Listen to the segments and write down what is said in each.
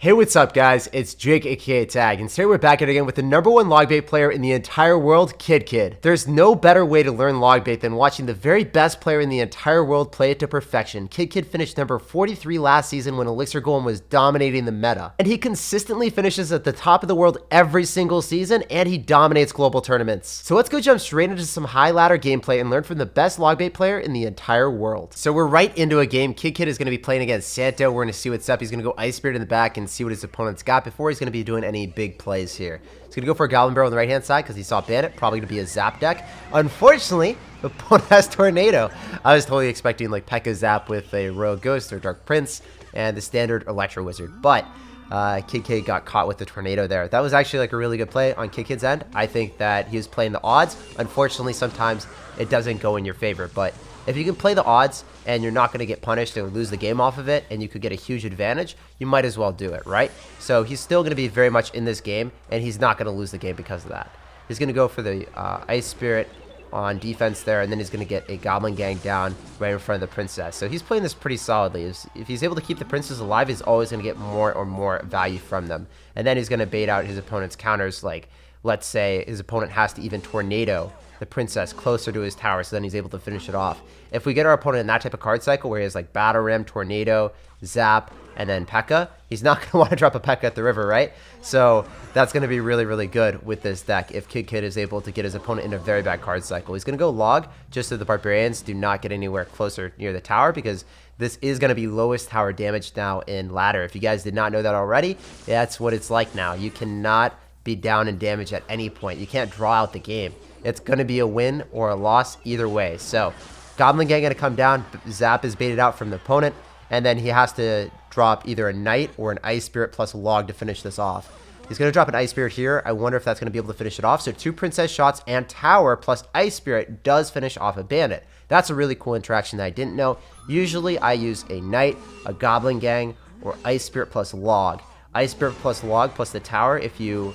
Hey, what's up, guys? It's Jake, aka Tag, and today we're back at it again with the #1 logbait player in the entire world, Kidkid. There's no better way to learn logbait than watching the very best player in the entire world play it to perfection. Kidkid finished number 43 last season when Elixir Golem was dominating the meta, and he consistently finishes at the top of the world every single season, and he dominates global tournaments. So let's go jump straight into some high ladder gameplay and learn from the best logbait player in the entire world. So we're right into a game. Kidkid is going to be playing against Santo. We're going to see what's up. He's going to go Ice Spirit in the back and see what his opponent's got before he's going to be doing any big plays here. He's going to go for a Goblin Barrel on the right hand side because he saw Bandit, probably going to be a Zap deck. Unfortunately, the opponent has Tornado. I was totally expecting like P.E.K.K.A Zap with a Royal Ghost or Dark Prince and the standard Electro Wizard, but Kidkid got caught with the Tornado there. That was actually like a really good play on Kidkid's end. I think that he was playing the odds. Unfortunately, sometimes it doesn't go in your favor, but if you can play the odds and you're not going to get punished or lose the game off of it and you could get a huge advantage, you might as well do it, right? So he's still going to be very much in this game, and he's not going to lose the game because of that. He's going to go for the Ice Spirit on defense there, and then he's going to get a Goblin Gang down right in front of the Princess. So he's playing this pretty solidly. If he's able to keep the Princess alive, he's always going to get more or more value from them. And then he's going to bait out his opponent's counters, like let's say his opponent has to even Tornado the Princess closer to his tower, so then he's able to finish it off. If we get our opponent in that type of card cycle where he has like Battle Ram, Tornado, Zap, and then P.E.K.K.A, he's not going to want to drop a P.E.K.K.A at the river, right? So that's going to be really, really good with this deck if Kidkid is able to get his opponent in a very bad card cycle. He's going to go Log just so the Barbarians do not get anywhere closer near the tower, because this is going to be lowest tower damage now in ladder. If you guys did not know that already, that's what it's like now. You cannot be down in damage at any point. You can't draw out the game. It's going to be a win or a loss either way. So Goblin Gang going to come down. Zap is baited out from the opponent, and then he has to drop either a Knight or an Ice Spirit plus a Log to finish this off. He's going to drop an Ice Spirit here. I wonder if that's going to be able to finish it off. So 2 Princess shots and Tower plus Ice Spirit does finish off a Bandit. That's a really cool interaction that I didn't know. Usually I use a Knight, a Goblin Gang, or Ice Spirit plus Log. Ice Spirit plus Log plus the Tower if you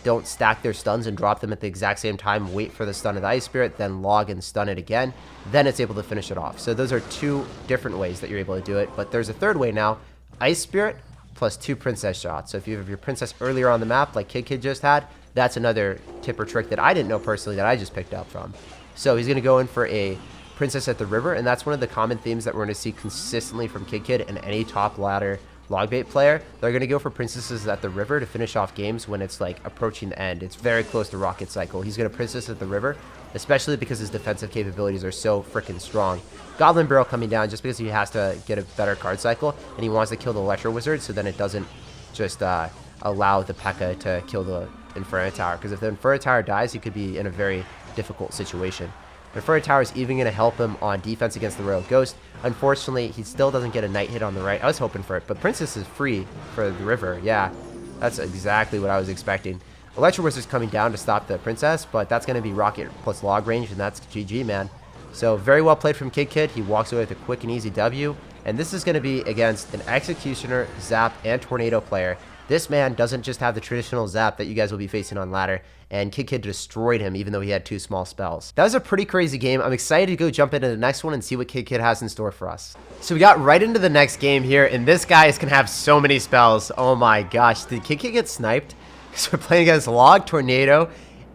don't stack their stuns and drop them at the exact same time, wait for the stun of the Ice Spirit, then Log and stun it again, then it's able to finish it off. So those are 2 different ways that you're able to do it, but there's a third way now, Ice Spirit plus 2 Princess shots. So if you have your Princess earlier on the map, like Kidkid just had, that's another tip or trick that I didn't know personally that I just picked up from. So he's going to go in for a Princess at the river, and that's one of the common themes that we're going to see consistently from Kidkid and any top ladder logbait player. They're going to go for Princesses at the river to finish off games when it's like approaching the end. It's very close to Rocket Cycle. He's going to Princess at the river, especially because his defensive capabilities are so freaking strong. Goblin Barrel coming down just because he has to get a better card cycle, and he wants to kill the Electro Wizard so then it doesn't just allow the P.E.K.K.A to kill the Inferno Tower, because if the Inferno Tower dies, he could be in a very difficult situation. Inferno Tower is even going to help him on defense against the Royal Ghost. Unfortunately, he still doesn't get a Knight hit on the right. I was hoping for it, but Princess is free for the river. Yeah, that's exactly what I was expecting. Electro Wizard's coming down to stop the Princess, but that's going to be Rocket plus Log range, and that's GG, man. So very well played from Kidkid. He walks away with a quick and easy W, and this is going to be against an Executioner, Zap, and Tornado player. This man doesn't just have the traditional Zap that you guys will be facing on ladder, and Kidkid destroyed him even though he had 2 small spells. That was a pretty crazy game. I'm excited to go jump into the next one and see what Kidkid has in store for us. So we got right into the next game here, and this guy is going to have so many spells. Oh my gosh, did Kidkid get sniped? Because we're playing against Log, Tornado,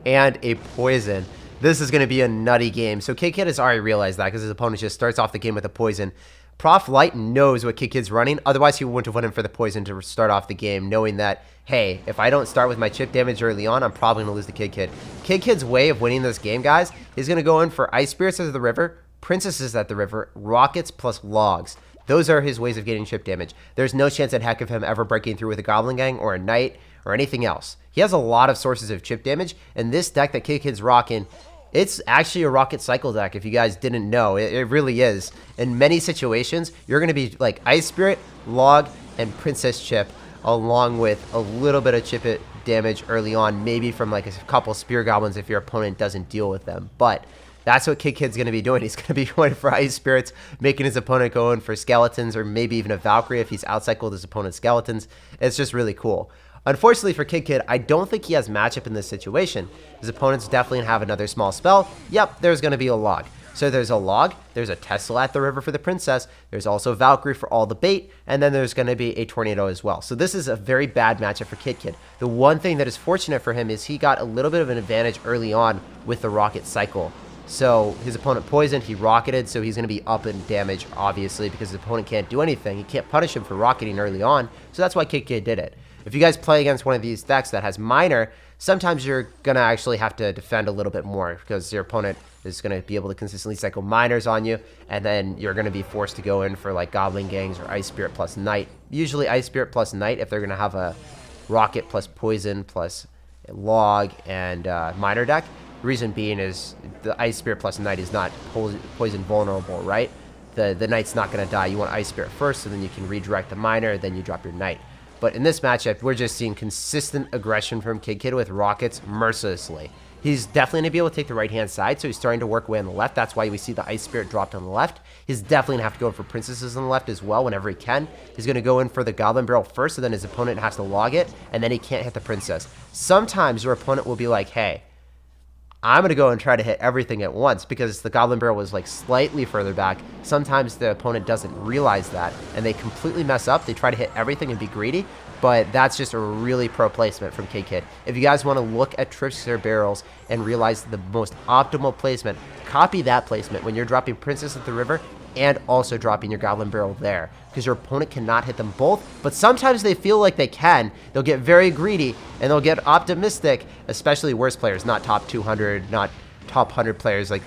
and a Poison. This is going to be a nutty game. So Kidkid has already realized that because his opponent just starts off the game with a Poison. Prof Light knows what Kidkid's running, otherwise he wouldn't have went in for the Poison to start off the game, knowing that, hey, if I don't start with my chip damage early on, I'm probably going to lose to Kidkid. Kidkid's way of winning this game, guys, is going to go in for Ice Spirits at the river, Princesses at the river, Rockets plus Logs. Those are his ways of getting chip damage. There's no chance in heck of him ever breaking through with a Goblin Gang or a Knight or anything else. He has a lot of sources of chip damage, and this deck that Kidkid's rocking, it's actually a Rocket Cycle deck, if you guys didn't know. It really is. In many situations, you're going to be like Ice Spirit, Log, and Princess chip, along with a little bit of chip damage early on, maybe from like a couple Spear Goblins if your opponent doesn't deal with them. But that's what Kidkid's going to be doing. He's going to be going for Ice Spirits, making his opponent go in for Skeletons, or maybe even a Valkyrie if he's outcycled his opponent's Skeletons. It's just really cool. Unfortunately for Kidkid, I don't think he has matchup in this situation. His opponents definitely have another small spell. Yep, there's going to be a Log. So there's a log, there's a Tesla at the river for the princess, there's also Valkyrie for all the bait, and then there's going to be a tornado as well. So this is a very bad matchup for Kidkid. The one thing that is fortunate for him is he got a little bit of an advantage early on with the rocket cycle. So his opponent poisoned, he rocketed, so he's going to be up in damage, obviously, because his opponent can't do anything. He can't punish him for rocketing early on, so that's why Kidkid did it. If you guys play against one of these decks that has minor, sometimes you're going to actually have to defend a little bit more because your opponent is going to be able to consistently cycle minors on you, and then you're going to be forced to go in for like Goblin Gangs or Ice Spirit plus Knight. Usually Ice Spirit plus Knight if they're going to have a Rocket plus Poison plus Log and minor deck. The reason being is the Ice Spirit plus Knight is not poison vulnerable, right? The Knight's not going to die. You want Ice Spirit first, so then you can redirect the minor, then you drop your Knight. But in this matchup, we're just seeing consistent aggression from Kidkid with rockets mercilessly. He's definitely going to be able to take the right-hand side, so he's starting to work away on the left. That's why we see the Ice Spirit dropped on the left. He's definitely going to have to go in for Princesses on the left as well whenever he can. He's going to go in for the Goblin Barrel first, so then his opponent has to log it, and then he can't hit the Princess. Sometimes your opponent will be like, hey, I'm going to go and try to hit everything at once because the Goblin Barrel was like slightly further back. Sometimes the opponent doesn't realize that and they completely mess up. They try to hit everything and be greedy, but that's just a really pro placement from Kidkid. If you guys want to look at Trickster Barrels and realize the most optimal placement, copy that placement when you're dropping Princess at the river and also dropping your Goblin Barrel there, because your opponent cannot hit them both, but sometimes they feel like they can. They'll get very greedy, and they'll get optimistic, especially worse players, not top 200, not top 100 players like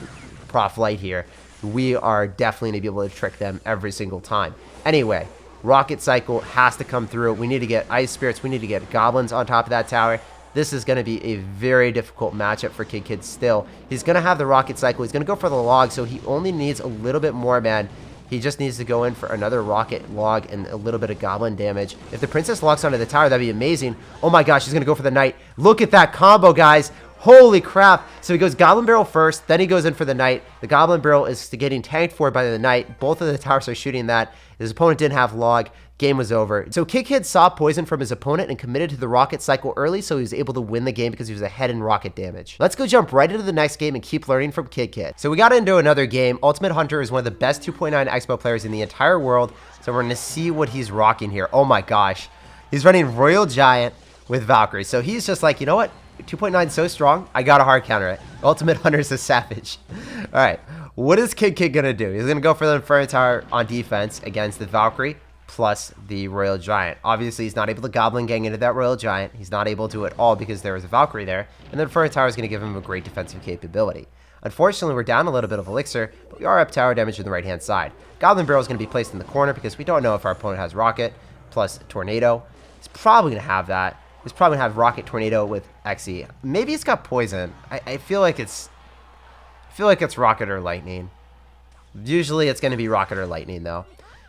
Prof Light here. We are definitely going to be able to trick them every single time. Anyway, Rocket Cycle has to come through. We need to get Ice Spirits. We need to get Goblins on top of that tower. This is going to be a very difficult matchup for Kidkid still. He's going to have the Rocket Cycle. He's going to go for the log, so he only needs a little bit more, man. He just needs to go in for another Rocket log and a little bit of Goblin damage. If the Princess locks onto the tower, that'd be amazing. Oh my gosh, he's going to go for the Knight. Look at that combo, guys. Holy crap. So he goes Goblin Barrel first, then he goes in for the Knight. The Goblin Barrel is getting tanked for by the Knight. Both of the towers are shooting that. His opponent didn't have log. Game was over. So Kidkid saw poison from his opponent and committed to the Rocket Cycle early, so he was able to win the game because he was ahead in rocket damage. Let's go jump right into the next game and keep learning from Kidkid. So we got into another game. Ultimate Hunter is one of the best 2.9 Expo players in the entire world, so we're going to see what he's rocking here. Oh my gosh. He's running Royal Giant with Valkyrie. So he's just like, you know what? 2.9 is so strong, I gotta hard counter it. Ultimate Hunter is a savage. Alright, what is Kidkid gonna do? He's gonna go for the Inferno Tower on defense against the Valkyrie plus the Royal Giant. Obviously, he's not able to Goblin Gang into that Royal Giant. He's not able to at all because there was a Valkyrie there. And the Inferno Tower is gonna give him a great defensive capability. Unfortunately, we're down a little bit of Elixir, but we are up tower damage on the right-hand side. Goblin Barrel is gonna be placed in the corner because we don't know if our opponent has Rocket plus Tornado. He's probably gonna have that. He's probably gonna have Rocket Tornado with XE. Maybe he's got Poison. I feel like it's Rocket or Lightning. Usually it's gonna be Rocket or Lightning though.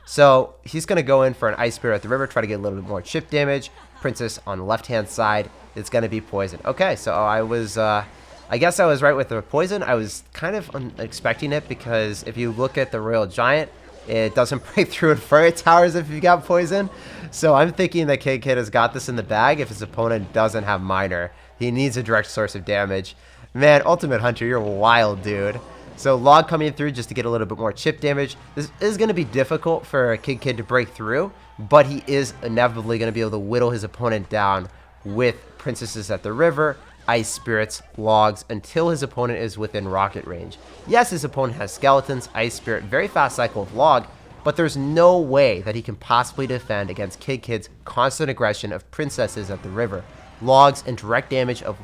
So he's gonna go in for an Ice Spirit at the river, try to get a little bit more chip damage. Princess on the left-hand side. It's gonna be Poison. Okay, so I guess I was right with the Poison. I was kind of expecting it because if you look at the Royal Giant, it doesn't break through Inferno Towers if you got Poison. So I'm thinking that Kidkid has got this in the bag if his opponent doesn't have Minor. He needs a direct source of damage. Man, Ultimate Hunter, you're wild, dude. So log coming through just to get a little bit more chip damage. This is going to be difficult for Kidkid to break through, but he is inevitably going to be able to whittle his opponent down with Princesses at the river, Ice Spirits, logs, until his opponent is within rocket range. Yes, his opponent has Skeletons, Ice Spirit, very fast cycle of log, but there's no way that he can possibly defend against Kidkid's constant aggression of Princesses at the river, logs, and direct damage of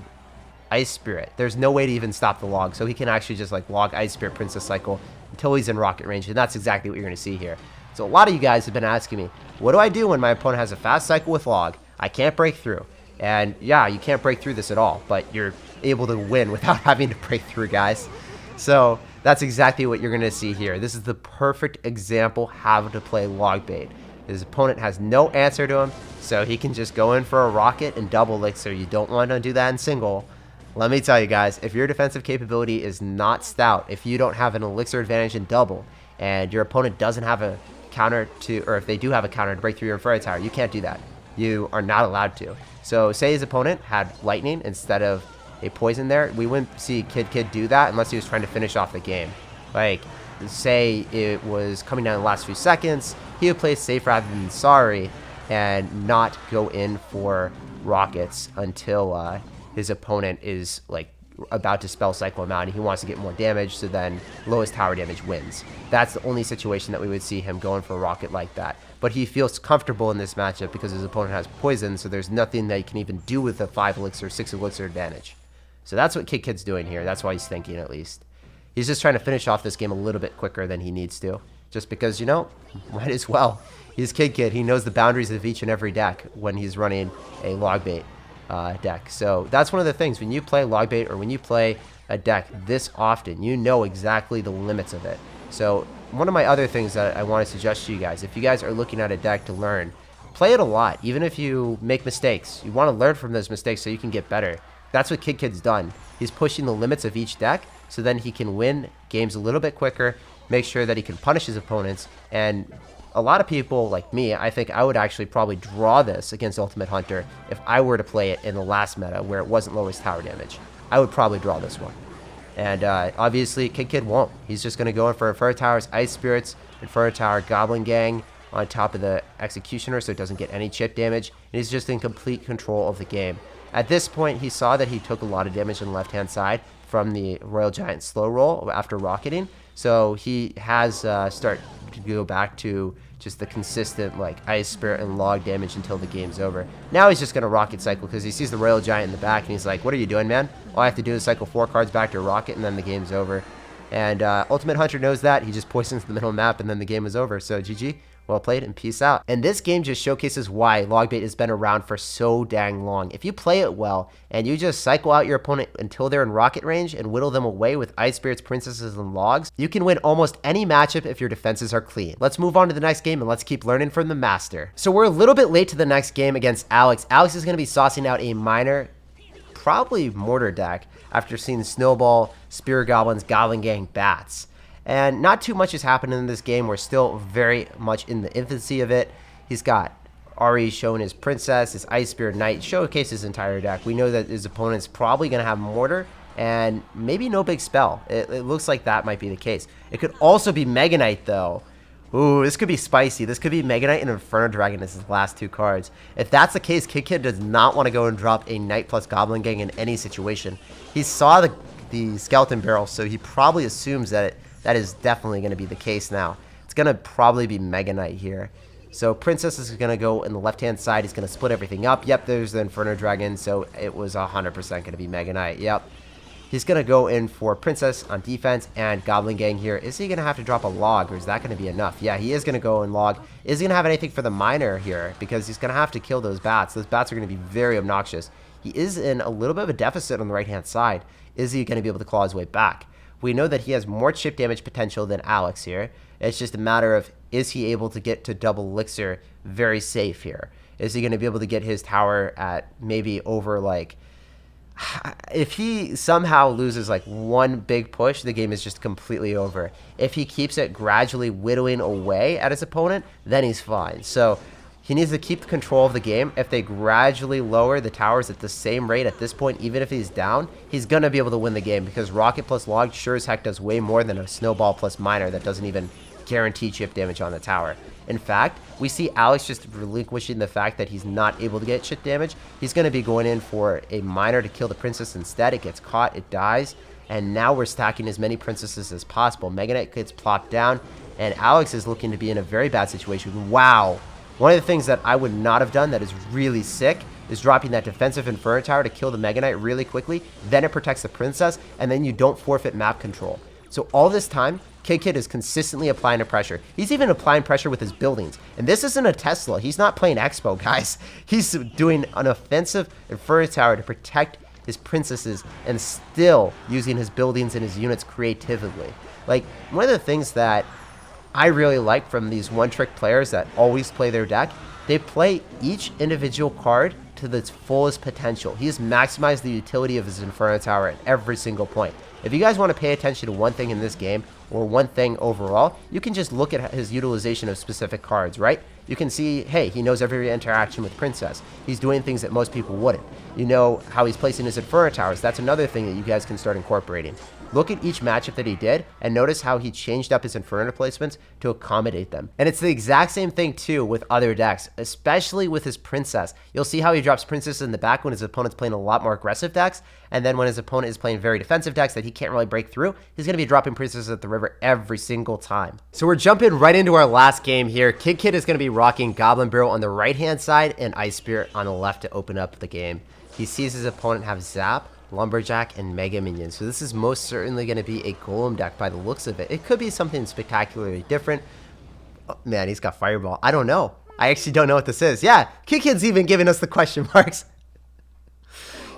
Ice Spirit. There's no way to even stop the log, so he can actually just like log Ice Spirit Princess cycle until he's in rocket range, and that's exactly what you're going to see here. So a lot of you guys have been asking me, what do I do when my opponent has a fast cycle with log? I can't break through. And yeah, you can't break through this at all, but you're able to win without having to break through, guys. So that's exactly what you're going to see here. This is the perfect example how to play log bait. His opponent has no answer to him, so he can just go in for a rocket and double elixir. You don't want to do that in single. Let me tell you guys, if your defensive capability is not stout, if you don't have an elixir advantage in double, and your opponent doesn't have a counter to, or if they do have a counter to break through your Inferno Tower, you can't do that. You are not allowed to. So say his opponent had Lightning instead of a Poison there, we wouldn't see Kidkid do that unless he was trying to finish off the game. Like, say it was coming down in the last few seconds, he would play safe rather than sorry and not go in for rockets until his opponent is like about to spell cycle him out and he wants to get more damage, so then lowest tower damage wins. That's the only situation that we would see him going for a rocket like that. But he feels comfortable in this matchup because his opponent has poison, so there's nothing that he can even do with a 5 elixir, 6 elixir advantage. So that's what Kidkid's doing here. That's why he's thinking, at least. He's just trying to finish off this game a little bit quicker than he needs to. Just because, you know, might as well. He's Kidkid. He knows the boundaries of each and every deck when he's running a log bait deck. So that's one of the things. When you play log bait or when you play a deck this often, you know exactly the limits of it. So one of my other things that I want to suggest to you guys, if you guys are looking at a deck to learn, play it a lot. Even if you make mistakes, you want to learn from those mistakes so you can get better. That's what Kidkid's done. He's pushing the limits of each deck so then he can win games a little bit quicker, make sure that he can punish his opponents. And a lot of people like me, I think I would actually probably draw this against Ultimate Hunter if I were to play it in the last meta where it wasn't lowest tower damage. I would probably draw this one. And obviously, Kidkid won't. He's just going to go in for Inferno Towers, Ice Spirits, Inferno Tower, Goblin Gang on top of the Executioner so it doesn't get any chip damage. And he's just in complete control of the game. At this point, he saw that he took a lot of damage on the left-hand side from the Royal Giant slow roll after rocketing. So he has started to go back to just the consistent like Ice Spirit and log damage until the game's over. Now he's just going to rocket cycle because he sees the Royal Giant in the back and he's like, what are you doing, man? All I have to do is cycle 4 cards back to a rocket and then the game's over. And Ultimate Hunter knows that. He just poisons the middle map and then the game is over. So GG. Well played and peace out. And this game just showcases why Logbait has been around for so dang long. If you play it well and you just cycle out your opponent until they're in rocket range and whittle them away with Ice Spirits, Princesses, and Logs, you can win almost any matchup if your defenses are clean. Let's move on to the next game and let's keep learning from the master. So we're a little bit late to the next game against Alex. Alex is going to be saucing out a minor, probably mortar deck after seeing Snowball, Spirit Goblins, Goblin Gang, Bats. And not too much has happened in this game. We're still very much in the infancy of it. He's got already shown his Princess, his Ice Spirit Knight, showcase his entire deck. We know that his opponent's probably going to have Mortar and maybe no big spell. It looks like that might be the case. It could also be Mega Knight, though. Ooh, this could be spicy. This could be Mega Knight and Inferno Dragon as his last 2 cards. If that's the case, Kidkid does not want to go and drop a Knight plus Goblin Gang in any situation. He saw the Skeleton Barrel, so he probably assumes that that is definitely going to be the case now. It's going to probably be Mega Knight here. So Princess is going to go in the left-hand side. He's going to split everything up. Yep, there's the Inferno Dragon, so it was 100% going to be Mega Knight. Yep. He's going to go in for Princess on defense and Goblin Gang here. Is he going to have to drop a log, or is that going to be enough? Yeah, he is going to go in log. Is he going to have anything for the miner here? Because he's going to have to kill those bats. Those bats are going to be very obnoxious. He is in a little bit of a deficit on the right-hand side. Is he going to be able to claw his way back? We know that he has more chip damage potential than Alex here. It's just a matter of, is he able to get to double elixir very safe here? Is he going to be able to get his tower at maybe over like... If he somehow loses like one big push, the game is just completely over. If he keeps it gradually whittling away at his opponent, then he's fine. So he needs to keep control of the game. If they gradually lower the towers at the same rate at this point, even if he's down, he's going to be able to win the game because Rocket plus Log sure as heck does way more than a Snowball plus Miner that doesn't even guarantee chip damage on the tower. In fact, we see Alex just relinquishing the fact that he's not able to get chip damage. He's going to be going in for a Miner to kill the Princess instead. It gets caught, it dies, and now we're stacking as many Princesses as possible. Mega Knight gets plopped down, and Alex is looking to be in a very bad situation. Wow! One of the things that I would not have done that is really sick is dropping that defensive Inferno Tower to kill the Mega Knight really quickly. Then it protects the Princess, and then you don't forfeit map control. So all this time, Kidkid is consistently applying the pressure. He's even applying pressure with his buildings. And this isn't a Tesla. He's not playing Expo, guys. He's doing an offensive Inferno Tower to protect his princesses and still using his buildings and his units creatively. Like, one of the things that I really like from these one-trick players that always play their deck, they play each individual card to its fullest potential. He has maximized the utility of his Inferno Tower at every single point. If you guys want to pay attention to one thing in this game, or one thing overall, you can just look at his utilization of specific cards, right? You can see, hey, he knows every interaction with Princess. He's doing things that most people wouldn't. You know how he's placing his Inferno Towers. That's another thing that you guys can start incorporating. look at each matchup that he did and notice how he changed up his inferno placements to accommodate them. And it's the exact same thing too with other decks, especially with his princess. You'll see how he drops princesses in the back when his opponent's playing a lot more aggressive decks, and then when his opponent is playing very defensive decks that he can't really break through, he's going to be dropping princesses at the river every single time. So we're jumping right into our last game here. Kidkid is going to be rocking Goblin Barrel on the right hand side and Ice Spirit on the left to open up the game. He sees his opponent have Zap, Lumberjack, and Mega Minions. So this is most certainly going to be a Golem deck by the looks of it. It could be something spectacularly different. Oh, man, he's got Fireball. I don't know. I actually don't know what this is. Yeah, Kidkid's even giving us the question marks.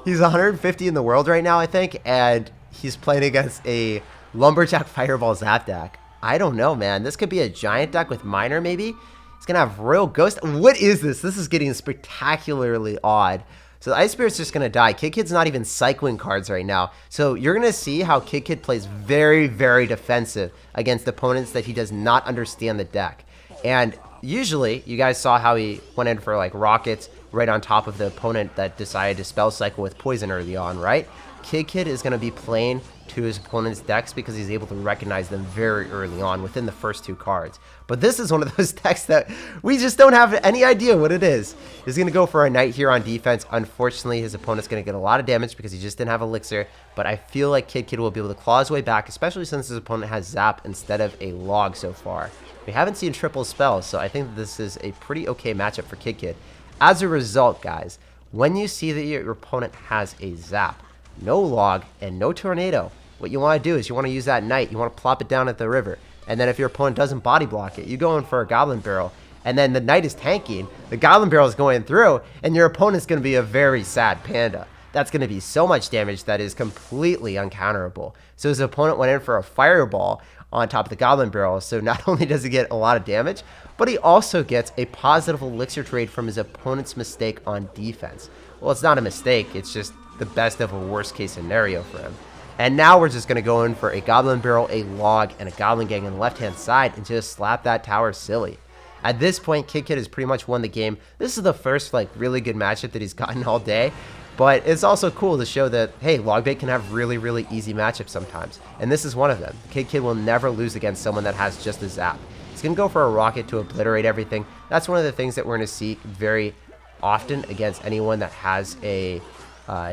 He's 150 in the world right now, I think, and he's playing against a Lumberjack Fireball Zap deck. I don't know, man. This could be a giant deck with Miner, maybe. He's going to have Royal Ghost. What is this? This is getting spectacularly odd. So the Ice Spirit's just going to die. Kidkid's not even cycling cards right now. So you're going to see how Kidkid plays very, very defensive against opponents that he does not understand the deck. And usually, you guys saw how he went in for like rockets right on top of the opponent that decided to spell cycle with poison early on, right? Kidkid is going to be playing to his opponent's decks because he's able to recognize them very early on within the first two cards. But this is one of those decks that we just don't have any idea what it is. He's going to go for a Knight here on defense. Unfortunately, his opponent's going to get a lot of damage because he just didn't have Elixir. But I feel like Kidkid will be able to claw his way back, especially since his opponent has Zap instead of a Log so far. We haven't seen triple spells, so I think this is a pretty okay matchup for Kidkid. As a result, guys, when you see that your opponent has a Zap, no Log, and no Tornado, what you want to do is you want to use that Knight. You want to plop it down at the river. And then if your opponent doesn't body block it, you go in for a Goblin Barrel. And then the Knight is tanking, the Goblin Barrel is going through, and your opponent's going to be a very sad panda. That's going to be so much damage that is completely uncounterable. So his opponent went in for a Fireball on top of the Goblin Barrel. So not only does he get a lot of damage, but he also gets a positive Elixir trade from his opponent's mistake on defense. Well, it's not a mistake. It's just the best of a worst case scenario for him. And now we're just going to go in for a Goblin Barrel, a Log, and a Goblin Gang on the left-hand side and just slap that tower silly. At this point, Kidkid has pretty much won the game. This is the first like really good matchup that he's gotten all day. But it's also cool to show that, hey, Logbait can have really, really easy matchups sometimes. And this is one of them. Kidkid will never lose against someone that has just a Zap. He's going to go for a Rocket to obliterate everything. That's one of the things that we're going to see very often against anyone that has a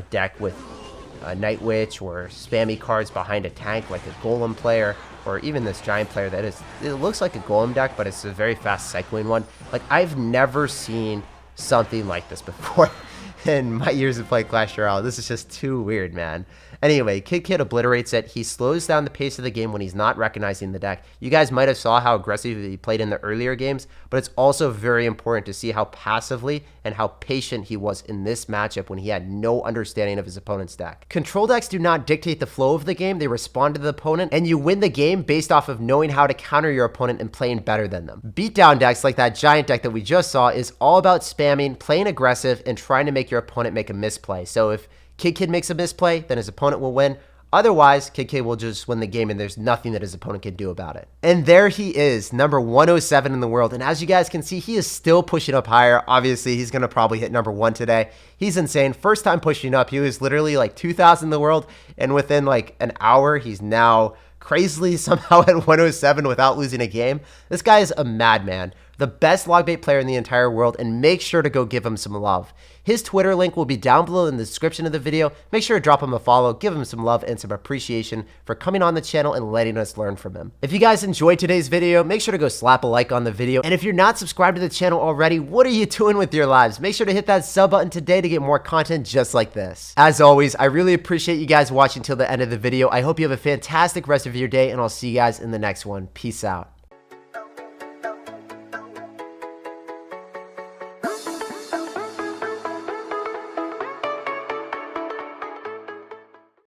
deck with Night Witch or spammy cards behind a tank like a Golem player, or even this Giant player that is, it looks like a Golem deck, but it's a very fast cycling one. Like, I've never seen something like this before in my years of playing Clash Royale. This is just too weird, man. Anyway, Kidkid obliterates it. He slows down the pace of the game when he's not recognizing the deck. You guys might have saw how aggressive he played in the earlier games, but it's also very important to see how passively and how patient he was in this matchup when he had no understanding of his opponent's deck. Control decks do not dictate the flow of the game. They respond to the opponent, and you win the game based off of knowing how to counter your opponent and playing better than them. Beatdown decks like that Giant deck that we just saw is all about spamming, playing aggressive, and trying to make your opponent make a misplay. So if Kidkid makes a misplay, then his opponent will win. Otherwise, Kidkid will just win the game and there's nothing that his opponent can do about it. And there he is, number 107 in the world. And as you guys can see, he is still pushing up higher. Obviously, he's going to probably hit number 1 today. He's insane. First time pushing up, he was literally like 2,000 in the world. And within like an hour, he's now crazily somehow at 107 without losing a game. This guy is a madman. The best Logbait player in the entire world, and make sure to go give him some love. His Twitter link will be down below in the description of the video. Make sure to drop him a follow, give him some love and some appreciation for coming on the channel and letting us learn from him. If you guys enjoyed today's video, make sure to go slap a like on the video. And if you're not subscribed to the channel already, what are you doing with your lives? Make sure to hit that sub button today to get more content just like this. As always, I really appreciate you guys watching till the end of the video. I hope you have a fantastic rest of your day, and I'll see you guys in the next one. Peace out.